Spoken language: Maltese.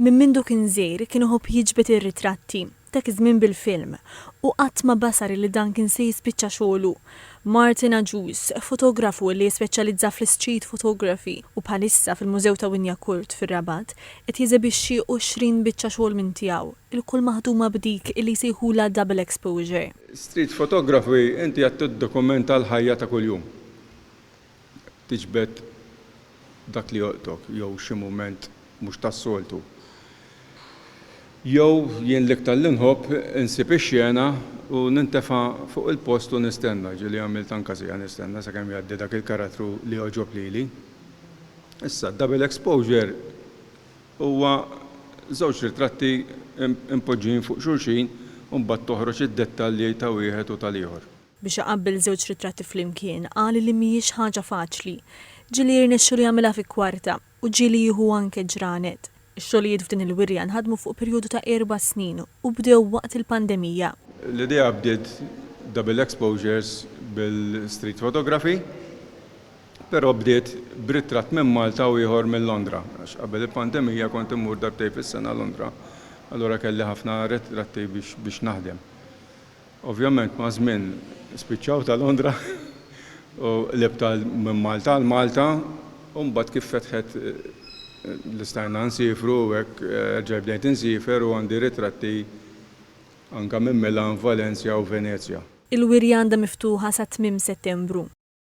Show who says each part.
Speaker 1: Minn mindu kien żgħir kien iħobb jiġbed ir-ritratti dak iż-żmien bil-film u qatt ma basar li dan kien se jispiċċa xogħlu. Martin Agius, fotografu li jispeċjalizza fl-street photography u bħalissa fil-Mużew ta' Winja Court fir-Rabat qed jeżebixxi 20 biċċa xogħol minn tiegħu, il-kull maħduma b'dik li jsejħula double exposure.
Speaker 2: Street photography inti qed tiddokumenta l-ħajja ta' kuljum. Tiġbed dak li joqtok jew xi mument mhux tas-soltu. Jew jien l-iktar li nħobb insib ix-xena u nintefa' fuq il-post u nistenna, ġieli għamilt anke sija nistenna sakemm jgħaddi dak il-karattru li joġob lili. Issa double exposure huwa żewġ ritratti impoġġin fuq xulxin u mbagħad toħroġ id-dettalji ta' wieħed u tal-ieħor.
Speaker 1: Biex iqabbel żewġ ritratti flimkien qal li mhijiex ħaġa faċli. Ġieli jirnexxu li jagħmilha fi kwarta u ġieli jieħu anke ġranet. Ix-xogħlijiet f'din il-wirja nħadmu fuq perjodu ta' 4 snin u bdew waqt il-pandemija.
Speaker 2: L-idea bdiet double exposures bil-street photography, però bdiet b'ritratt minn Malta u ieħor minn Londra. Għax qabel il-pandemija kont immur darbtejn fis-sena Londra, allura kelli ħafna ritratti biex naħdem. Ovvjament ma' żmien spiċċaw ta' Londra u libta minn Malta għal Malta u mbagħad kif fetħet l-istajna nsifru u hekk ġebdejt insifer u għandi ritratti anke minn Milan, Valencia u Venezia.
Speaker 1: Il-wirja għandha miftuħa sa tmiem Settembru.